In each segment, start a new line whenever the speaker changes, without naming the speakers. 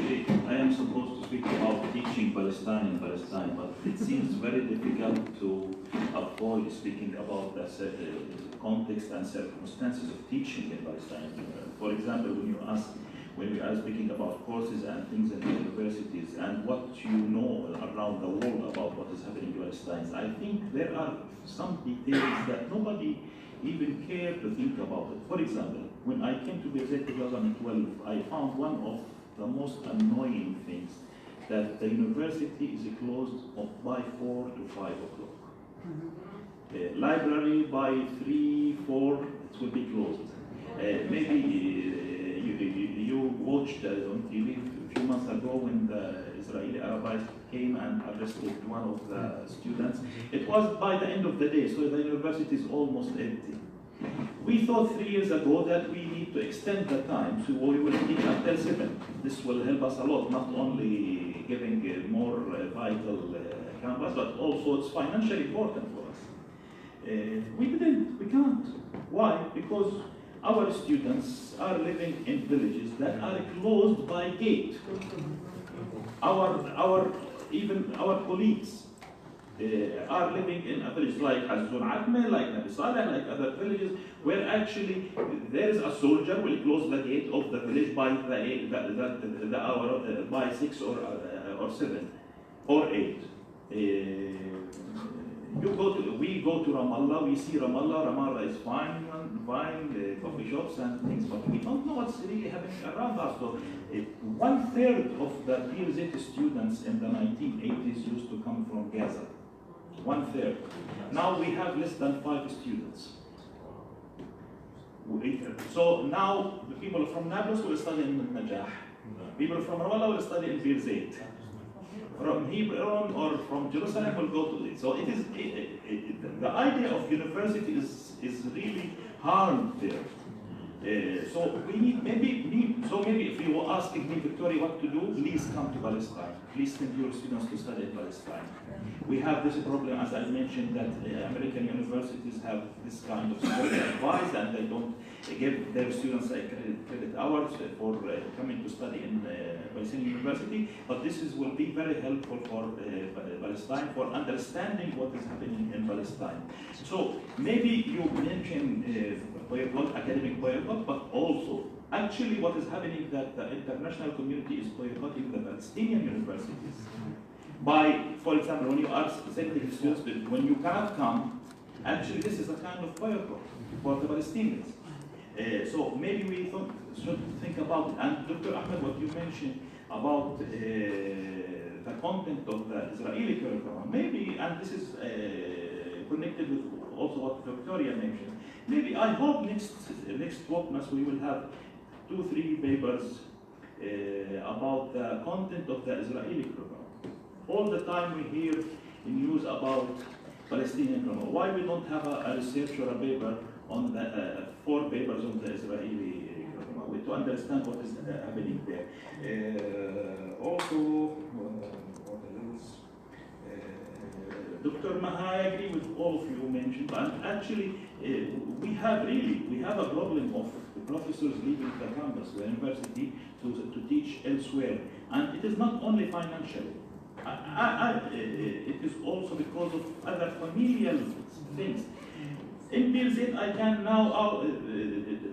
Actually, I am supposed to speak about teaching Palestine in Palestine, but it seems very difficult to avoid speaking about the context and circumstances of teaching in Palestine. For example, when we are speaking about courses and things in the universities and what you know around the world about what is happening in Palestine, I think there are some details that nobody even cared to think about it. For example, when I came to Birzeit 2012, I found one of the most annoying things, that the university is closed by 4 to 5 o'clock. Library by 3, 4, it will be closed. Maybe you watched on TV a few months ago when the Israeli Arabites came and arrested one of the students. It was by the end of the day, so the university is almost empty. We thought 3 years ago that we need to extend the time, so we will meet until 7. This will help us a lot, not only giving a more vital campus, but also it's financially important for us. We can't. Why? Because our students are living in villages that are closed by gate. Even our colleagues are living in a village like Jaime, like Nabi Saleh, like other villages, where actually there is a soldier will close the gate of the village by the hour by 6 or 7 or 8. We go to Ramallah, we see Ramallah is fine, coffee shops and things, but we don't know what's really happening around us. So 1/3 of the Birzeit students in the 1980s used to come from Gaza. 1/3. Now we have less than 5 students. So now the people from Nablus will study in Najah. People from Ramallah will study in Birzeit. From Hebron or from Jerusalem will go to it. So it is the idea of university is really hard there. So we need maybe if you were asking me, Victoria, what to do, please come to Palestine. Please send your students to study in Palestine. We have this problem, as I mentioned, that American universities have this kind of advice, and they don't give their students credit hours for coming to study in Palestinian university. But this will be very helpful for Palestine, for understanding what is happening in Palestine. So maybe you mentioned academic boycott, but also actually what is happening that the international community is boycotting the Palestinian universities. By, for example, when you ask sending students, when you cannot come, actually this is a kind of boycott for the Palestinians. So maybe we should think about it. And Dr. Ahmad, what you mentioned about the content of the Israeli curriculum, maybe, and this is connected with also what Victoria mentioned, maybe I hope next WOCMES we will have 2-3 papers about the content of the Israeli curriculum. All the time we hear news about Palestinian curriculum. Why we don't have a research or a paper on the 4 papers on the Israeli curriculum to understand what is happening there? Also, what else? Dr. Maha, I agree with all of you mentioned, but actually we have a problem of professors leaving the campus, the university, to teach elsewhere, and it is not only financially. It is also because of other familial things. In Birzeit, I can now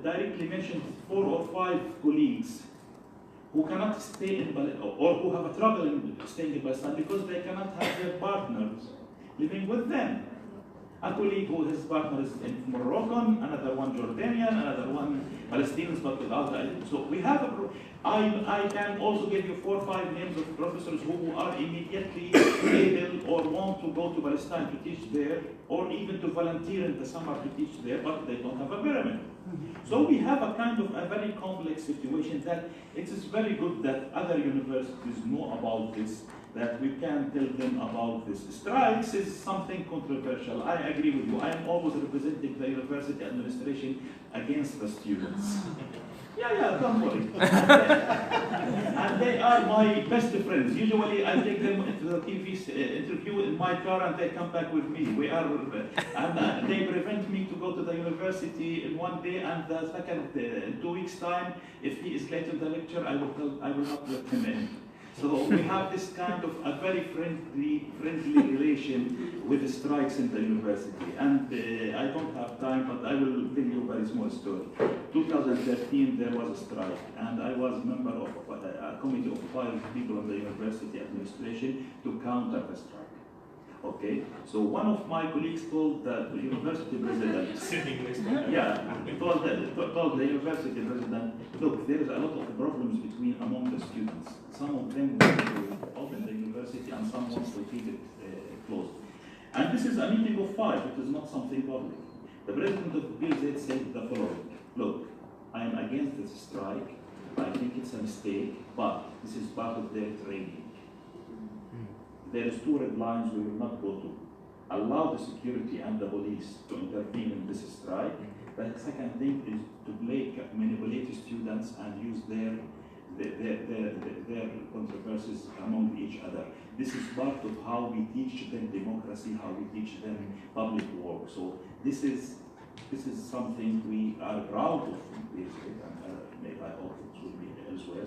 directly mention 4 or 5 colleagues who cannot stay in Palestine, or who have a trouble in staying in Palestine because they cannot have their partners living with them. A colleague who his partner is in Moroccan, another one Jordanian, another one Palestinians but without identity. So we have I can also give you 4 or 5 names of professors who are immediately able or want to go to Palestine to teach there, or even to volunteer in the summer to teach there, but they don't have a pyramid. So we have a kind of a very complex situation that it is very good that other universities know about this, that we can tell them about this. Strikes is something controversial. I agree with you. I am always representing the university administration against the students. Yeah, don't worry. And they are my best friends. Usually I take them into the TV interview in my car and they come back with me. We are, and they prevent me to go to the university in one day, and the second, in 2 weeks' time, if he is late in the lecture, I will not let him in. So we have this kind of a very friendly relation with the strikes in the university. And I don't have time, but I will tell you a very small story. 2013, there was a strike, and I was a member of a committee of 5 people in the university administration to counter the strike. Okay, so one of my colleagues told the university president, told the university president, look, there is a lot of problems among the students. Some of them want to open the university and some want to keep it closed. And this is a meeting of 5, it is not something public. The president of Birzeit said the following, look, I am against this strike, I think it's a mistake, but this is part of their training. There is 2 red lines we will not go to. Allow the security and the police to intervene in this strike. The second thing is to manipulate students and use their controversies among each other. This is part of how we teach them democracy, how we teach them public work. So this is something we are proud of in Birzeit, and maybe I hope it will be elsewhere.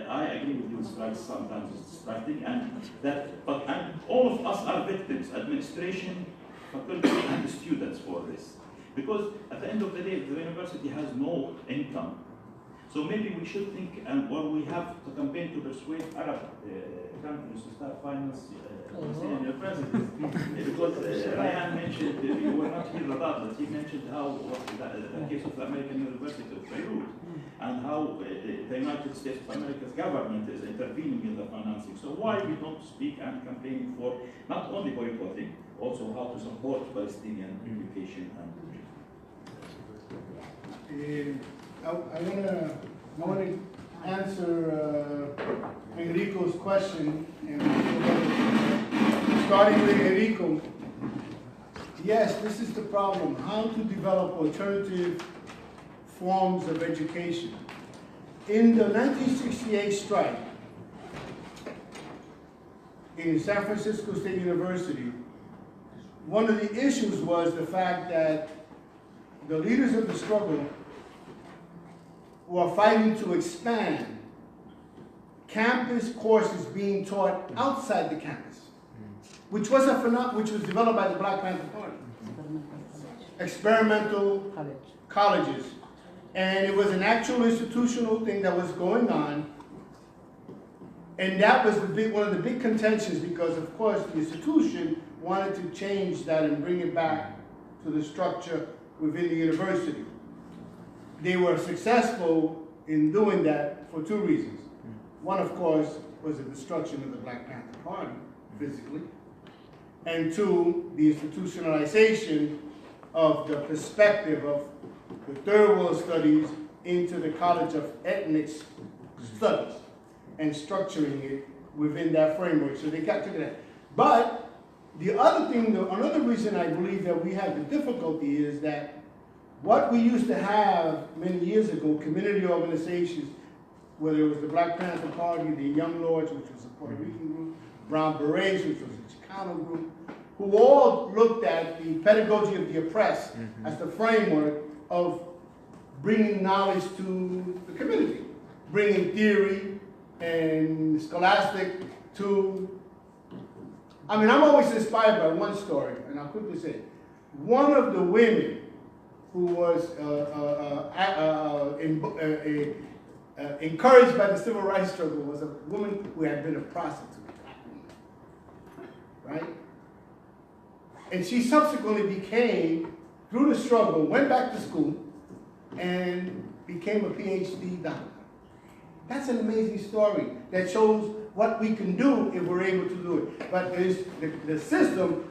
I agree with you, strikes sometimes it's distracting, and all of us are victims, administration, faculty, and the students for this. Because at the end of the day, the university has no income. So maybe we should think, or we have to campaign to persuade Arab countries to start finance Palestinian universities. Because Rayan mentioned, you were not here about, but he mentioned how the case of the American University of Beirut, and how the United States of America's government is intervening in the financing. So why we don't speak and campaign for not only boycotting, also how to support Palestinian education and
I want to answer Enrico's question, and starting with Enrico. Yes, this is the problem, how to develop alternative forms of education. In the 1968 strike in San Francisco State University, one of the issues was the fact that the leaders of the struggle were fighting to expand campus courses being taught outside the campus, which was developed by the Black Panther Party. Experimental colleges. And it was an actual institutional thing that was going on. And that was one of the big contentions, because of course the institution wanted to change that and bring it back to the structure within the university. They were successful in doing that for 2 reasons. One, of course, was the destruction of the Black Panther Party, physically. And 2, the institutionalization of the perspective of the Third World Studies into the College of Ethnic Studies and structuring it within that framework. So they got to that. But the other thing, another reason I believe that we have the difficulty is that what we used to have many years ago, community organizations, whether it was the Black Panther Party, the Young Lords, which was a Puerto Rican group, Brown Berets, which was a Chicano group, who all looked at the pedagogy of the oppressed as the framework of bringing knowledge to the community, bringing theory and scholastic to, I mean, I'm always inspired by one story, and I'll quickly say it. One of the women who was encouraged by the civil rights struggle was a woman who had been a prostitute, right? And she subsequently became, through the struggle, went back to school and became a PhD doctor. That's an amazing story that shows what we can do if we're able to do it. But the system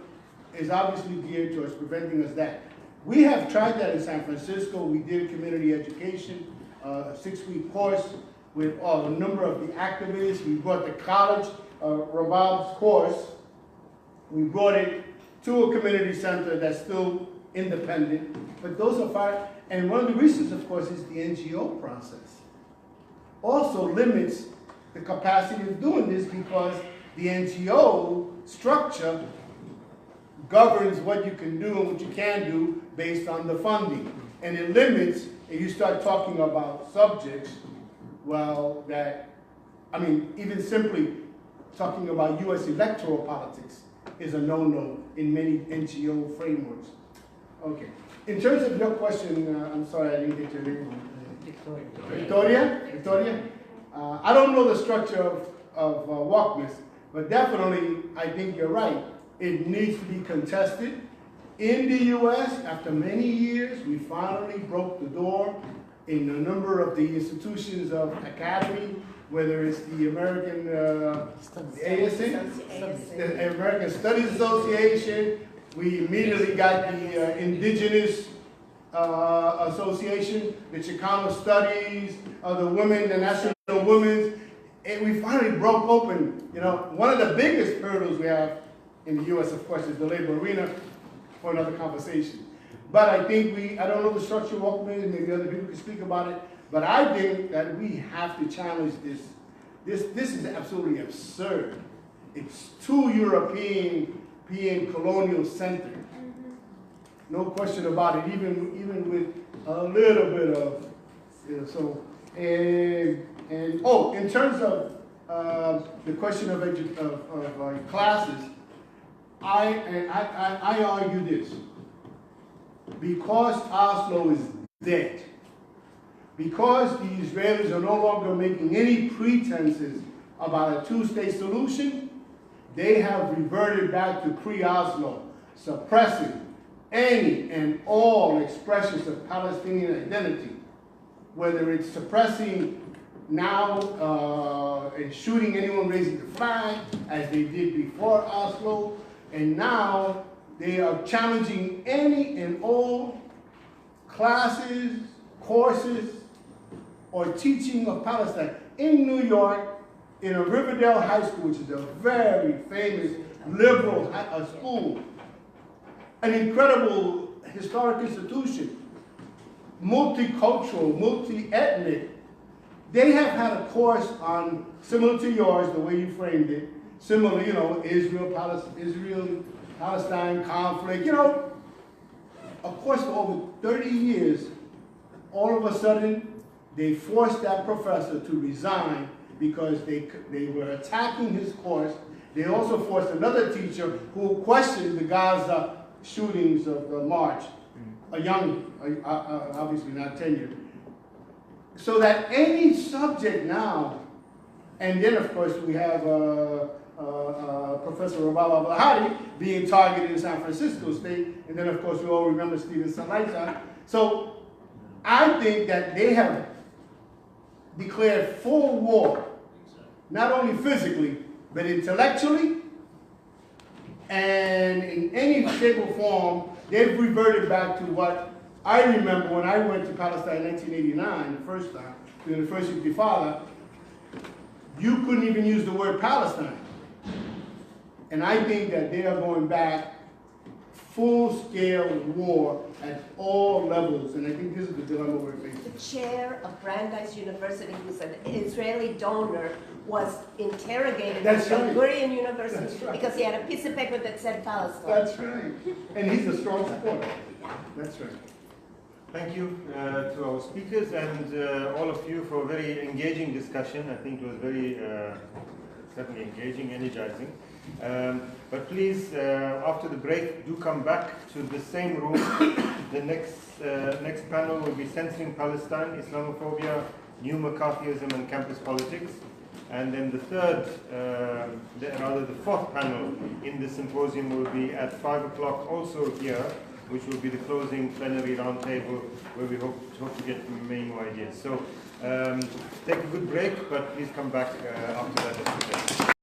is obviously geared towards preventing us that. We have tried that in San Francisco. We did community education, a 6-week course with a number of the activists. We brought the college, Rabab's course, we brought it to a community center that's still independent. But those are fine. And one of the reasons, of course, is the NGO process. Also limits the capacity of doing this because the NGO structure governs what you can do and what you can't do based on the funding. And it limits, and you start talking about subjects, well, that, I mean, even simply talking about US electoral politics is a no-no in many NGO frameworks. Okay. In terms of your question, I'm sorry I didn't get your name. Victoria? Victoria? I don't know the structure of WOCMES, but definitely I think you're right. It needs to be contested. In the US, after many years, we finally broke the door in a number of the institutions of academy, whether it's the American the American Studies Association. We immediately got the Indigenous Association, the Chicano Studies, the Women, the National Women's, and we finally broke open. You know, one of the biggest hurdles we have in the U.S., of course, is the labor arena, for another conversation. But I think I don't know the structure of WOCMES, maybe other people can speak about it, but I think that we have to challenge this. This is absolutely absurd. It's too European colonial centered. No question about it, even with a little bit of, you know, so, and oh, in terms of the question of classes, I argue this. Because Oslo is dead, because the Israelis are no longer making any pretenses about a two-state solution, they have reverted back to pre-Oslo, suppressing any and all expressions of Palestinian identity, whether it's suppressing now and shooting anyone raising the flag, as they did before Oslo, and now they are challenging any and all classes, courses, or teaching of Palestine. In New York, in a Riverdale High School, which is a very famous liberal school, an incredible historic institution, multicultural, multi-ethnic, they have had a course on, similar to yours, the way you framed it, similar, you know, Palestine conflict, you know, of course, for over 30 years, all of a sudden, they forced that professor to resign because they were attacking his course. They also forced another teacher who questioned the Gaza shootings of the March, a young, obviously not tenured. So that any subject now, and then of course we have Professor Rababa Bahari being targeted in San Francisco State, and then of course we all remember Stephen Salaita. So I think that they have declared full war, not only physically, but intellectually, and in any shape or form, they've reverted back to what I remember when I went to Palestine in 1989, the first time, during the first Intifada. You couldn't even use the word Palestine. And I think that they are going back full-scale war at all levels, and I think this is the dilemma we're facing.
The chair of Brandeis University, who's an Israeli donor, was interrogated at Ben Gurion University because he had a piece of paper that said Palestine.
That's right. And he's a strong supporter. That's right.
Thank you to our speakers and all of you for a very engaging discussion. I think it was very certainly engaging, energizing. But please, after the break, do come back to the same room. The next panel will be Censoring Palestine, Islamophobia, New McCarthyism and Campus Politics. And then the fourth panel in the symposium will be at 5 o'clock also here, which will be the closing plenary roundtable where we hope to get many more ideas. So take a good break, but please come back after that.